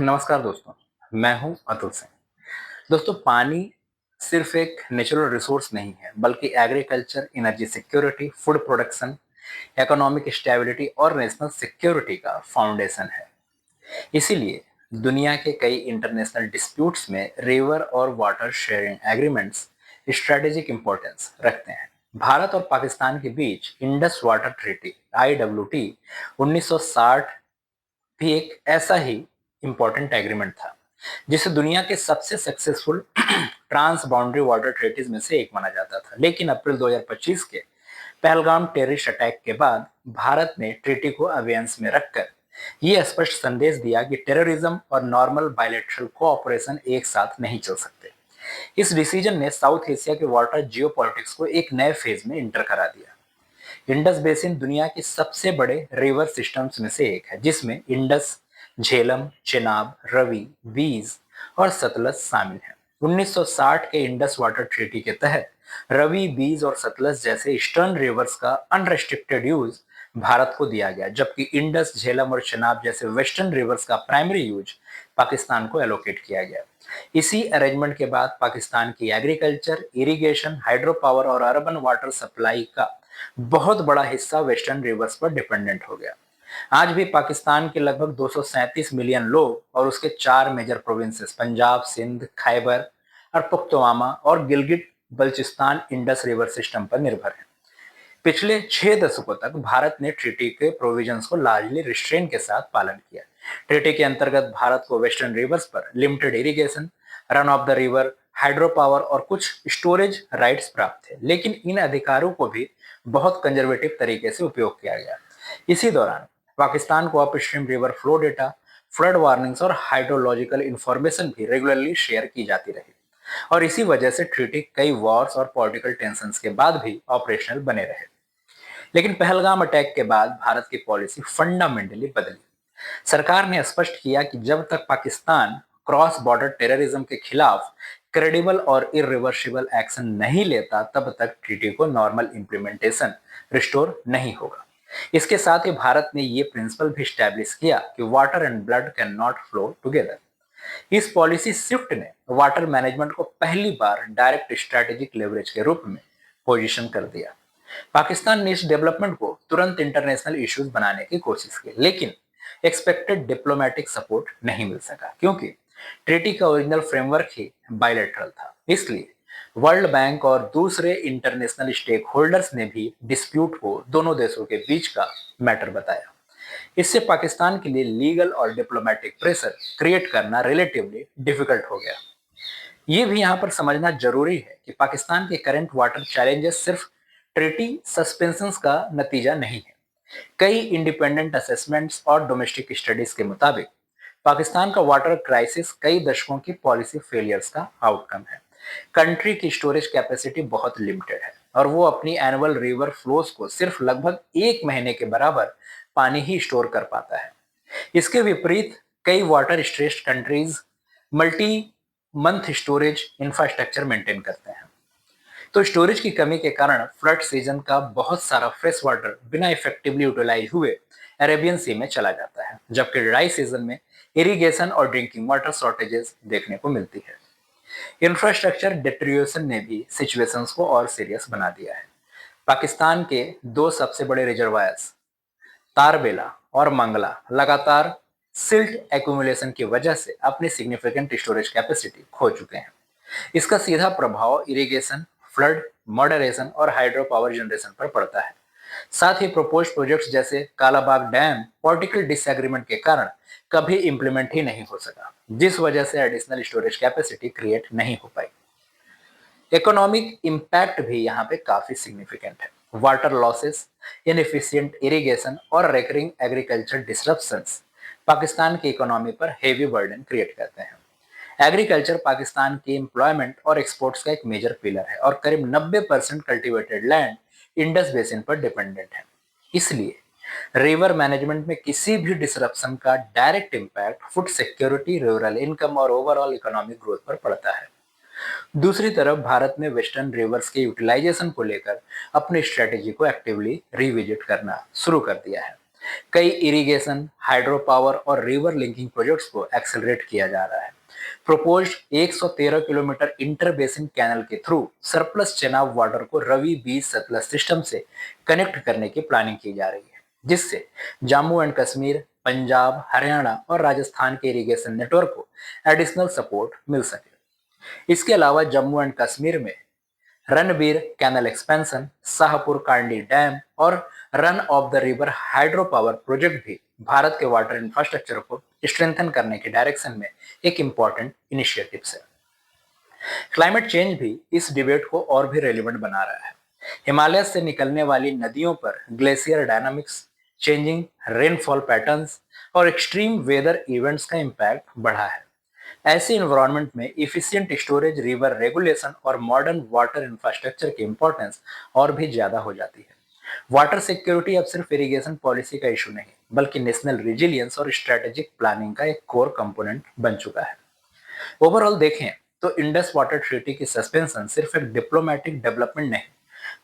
नमस्कार दोस्तों, मैं हूं अतुल सिंह। दोस्तों, पानी सिर्फ एक नेचुरल रिसोर्स नहीं है, बल्कि agriculture, energy security, food production, economic stability और नेशनल सिक्योरिटी का फाउंडेशन है। इसीलिए दुनिया के कई इंटरनेशनल डिस्प्यूट्स में रिवर और water sharing agreements strategic importance रखते हैं। भारत और पाकिस्तान के बीच इंडस वाटर ट्रीटी (IWT) 1960 भी एक ऐसा ही इंपॉर्टेंट एग्रीमेंट था, जिसे दुनिया के सबसे successful trans boundary water treaties में से एक माना जाता था। लेकिन अप्रैल 2025 के पहलगाम टेररिस्ट अटैक के बाद भारत ने ट्रीटी को अवेयंस में रखकर यह स्पष्ट संदेश दिया कि टेररिज्म और नॉर्मल बायलैटरल कोऑपरेशन एक साथ नहीं चल सकते। इस डिसीजन ने साउथ एशिया के वाटर जियोपॉलिटिक्स को एक नए फेज में इंटर करा दिया। इंडस बेसिन दुनिया के सबसे बड़े रिवर सिस्टम्स में से एक है, जिसमें इंडस, झेलम, चेनाब, रवि, बीज और सतलज शामिल हैं। 1960 के इंडस वाटर ट्रीटी के तहत रवि, बीज और सतलज जैसे ईस्टर्न रिवर्स का अनरेस्ट्रिक्टेड यूज भारत को दिया गया, जबकि इंडस, झेलम और चेनाब जैसे वेस्टर्न रिवर्स का प्राइमरी यूज पाकिस्तान को एलोकेट किया गया। इसी अरेंजमेंट के बाद पाकिस्तान की एग्रीकल्चर, इरिगेशन, हाइड्रो पावर और अर्बन वाटर सप्लाई का बहुत बड़ा हिस्सा वेस्टर्न रिवर्स पर डिपेंडेंट हो गया। आज भी पाकिस्तान के लगभग 237 मिलियन लोग और उसके 4 मेजर प्रोविंसेस पंजाब, सिंध, खैबर और पुख्तवामा और Gilgit Balochistan Indus river system पर निर्भर है। पिछले 6 दशकों तक भारत ने ट्रीटी के प्रोविजंस को लार्जली रिस्ट्रेन के साथ पालन किया। ट्रीटी के अंतर्गत भारत को वेस्टर्न रिवर्स पर limited irrigation, run of the river, hydro power और कुछ स्टोरेज राइट्स प्राप्त थे, लेकिन इन अधिकारों को भी बहुत कंजर्वेटिव तरीके से उपयोग किया गया। इसी दौरान पाकिस्तान को upstream river flow data, flood warnings और हाइड्रोलॉजिकल इंफॉर्मेशन भी रेगुलरली शेयर की जाती रही, और इसी वजह से ट्रीटी कई वॉर्स और पॉलिटिकल टेंशंस के बाद भी ऑपरेशनल बने रहे। लेकिन पहलगाम अटैक के बाद भारत की पॉलिसी फंडामेंटली बदली। सरकार ने स्पष्ट किया कि जब तक पाकिस्तान क्रॉस बॉर्डर टेररिज्म के खिलाफ क्रेडिबल और इरिवर्सिबल एक्शन नहीं लेता, तब तक ट्रीटी को नॉर्मल इंप्लीमेंटेशन रिस्टोर नहीं होगा। इसके साथ ही भारत ने ये प्रिंसिपल भी स्टैब्लिश किया कि water and blood can not flow together. इस पॉलिसी शिफ्ट ने वाटर मैनेजमेंट को पहली बार डायरेक्ट स्ट्रेटेजिक लेवरेज के रूप में पोजीशन कर दिया। पाकिस्तान ने इस डेवलपमेंट को तुरंत इंटरनेशनल इश्यूज बनाने की कोशिश की, लेकिन एक्सपेक्टेड डिप्लोमेटिक सपोर्ट नहीं मिल सका, क्योंकि ट्रीटी का ओरिजिनल फ्रेमवर्क ही बायलैटरल था। इसलिए वर्ल्ड बैंक और दूसरे इंटरनेशनल स्टेक होल्डर्स ने भी डिस्प्यूट को दोनों देशों के बीच का मैटर बताया। इससे पाकिस्तान के लिए लीगल और डिप्लोमेटिक प्रेशर क्रिएट करना रिलेटिवली डिफिकल्ट हो गया। ये भी यहाँ पर समझना जरूरी है कि पाकिस्तान के करंट वाटर चैलेंजेस सिर्फ ट्रीटी सस्पेंशंस का नतीजा नहीं है। कई इंडिपेंडेंट असेसमेंट्स और डोमेस्टिक स्टडीज के मुताबिक पाकिस्तान का वाटर क्राइसिस कई दशकों की पॉलिसी फेलियर्स का आउटकम है। कंट्री की स्टोरेज कैपेसिटी बहुत लिमिटेड है, और वो अपनी एनुअल रिवर फ्लोज को सिर्फ लगभग 1 महीने के बराबर पानी ही स्टोर कर पाता है। इसके विपरीत कई water stressed countries multi month storage infrastructure maintain करते हैं। तो स्टोरेज की कमी के कारण फ्लड सीजन का बहुत सारा फ्रेश वाटर बिना इफेक्टिवली यूटिलाइज हुए अरेबियन सी में चला जाता है, जबकि ड्राई सीजन में इरिगेशन और ड्रिंकिंग वाटर शॉर्टेजेस देखने को मिलती है। इंफ्रास्ट्रक्चर डिटेरियोरेशन ने भी सिचुएशंस को और सीरियस बना दिया है। पाकिस्तान के दो सबसे बड़े रिजर्वायर्स तारबेला और मंगला लगातार सिल्ट एक्यूमुलेशन की वजह से अपनी सिग्निफिकेंट स्टोरेज कैपेसिटी खो चुके हैं। इसका सीधा प्रभाव इरिगेशन, फ्लड मॉडरेशन और हाइड्रो पावर जनरेशन पर पड़ता है। साथ ही प्रपोज प्रोजेक्ट्स जैसे कालाबाग डैम पॉलिटिकल डिसएग्रीमेंट के कारण कभी इंप्लीमेंट ही नहीं हो सका, जिस वजह से एडिशनल स्टोरेज कैपेसिटी क्रिएट नहीं हो पाई। इकोनॉमिक इम्पैक्ट भी यहाँ पे काफी सिग्निफिकेंट है। वाटर लॉसेस, इनएफिशिएंट इरिगेशन और रेकरिंग एग्रीकल्चर डिसरप्शंस पाकिस्तान की इकोनॉमी पर हेवी बर्डन क्रिएट करते हैं। एग्रीकल्चर पाकिस्तान की एम्प्लॉयमेंट और एक्सपोर्ट्स का एक मेजर पिलर है, और करीब 90% कल्टीवेटेड लैंड इंडस बेसिन पर डिपेंडेंट है। इसलिए रिवर मैनेजमेंट में किसी भी डिसरप्शन का direct impact food security, rural income और ओवरऑल इकोनॉमिक ग्रोथ पर पड़ता है। दूसरी तरफ भारत ने वेस्टर्न रिवर्स के यूटिलाइजेशन को लेकर अपनी स्ट्रेटेजी को एक्टिवली रिविजिट करना शुरू कर दिया है। कई इरिगेशन, हाइड्रो पावर और रिवर लिंकिंग प्रोजेक्ट्स को एक्सेलरेट किया जा रहा है। Proposed 113 kilometre inter basin canal के थ्रू सरप्लस चेनाब वाटर को रवि बीज सतलज सिस्टम से कनेक्ट करने की प्लानिंग की जा रही है, जिससे जम्मू एंड कश्मीर, पंजाब, हरियाणा और राजस्थान के इरिगेशन नेटवर्क को एडिशनल सपोर्ट मिल सके। इसके अलावा जम्मू एंड कश्मीर में Ranbir canal expansion, Shahpur Kandi dam और run of the river hydro power project भी भारत के वाटर इंफ्रास्ट्रक्चर को स्ट्रेंथन करने के डायरेक्शन में एक इंपॉर्टेंट इनिशिएटिव है। क्लाइमेट चेंज भी इस डिबेट को और भी रेलिवेंट बना रहा है। हिमालय से निकलने वाली नदियों पर glacier dynamics, changing rainfall patterns और एक्सट्रीम वेदर इवेंट्स का इम्पैक्ट बढ़ा है। ऐसे इन्वायरमेंट में इफिशिएंट स्टोरेज, रिवर रेगुलेशन और मॉडर्न वाटर इंफ्रास्ट्रक्चर की इंपॉर्टेंस और भी ज्यादा हो जाती है। वाटर सिक्योरिटी अब सिर्फ इरिगेशन पॉलिसी का इशू नहीं, बल्कि नेशनल रिजिलियंस और स्ट्रेटेजिक प्लानिंग का एक कोर कंपोनेंट बन चुका है। ओवरऑल देखें तो इंडस वाटर ट्रीटी की सस्पेंशन सिर्फ एक डिप्लोमेटिक डेवलपमेंट नहीं,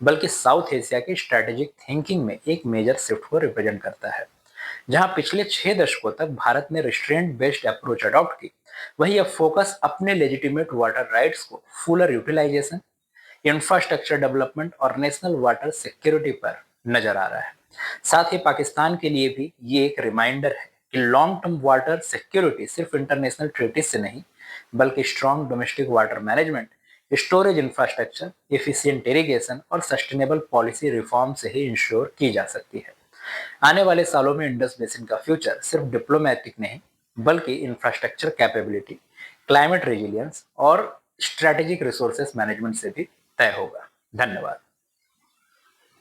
बल्कि साउथ एशिया की स्ट्रेटेजिक थिंकिंग में एक मेजर शिफ्ट को रिप्रेजेंट करता है। जहां पिछले 6 दशकों तक भारत ने रिस्ट्रेंट बेस्ड अप्रोच अडॉप्ट की, वही अब फोकस अपने लेजिटिमेट वाटर राइट्स को फुलर यूटिलाइजेशन, इंफ्रास्ट्रक्चर डेवलपमेंट और नेशनल वाटर सिक्योरिटी पर नजर आ रहा है। साथ ही पाकिस्तान के लिए भी ये एक रिमाइंडर है कि लॉन्ग टर्म वाटर सिक्योरिटी सिर्फ इंटरनेशनल ट्रीटीज से नहीं, बल्कि strong domestic water management, storage infrastructure, efficient irrigation और सस्टेनेबल पॉलिसी रिफॉर्म से ही इंश्योर की जा सकती है। आने वाले सालों में इंडस बेसिन का फ्यूचर सिर्फ डिप्लोमेटिक नहीं, बल्कि इंफ्रास्ट्रक्चर कैपेबिलिटी, क्लाइमेट रेजिलियंस और स्ट्रेटेजिक रिसोर्सेज मैनेजमेंट से भी तय होगा। धन्यवाद।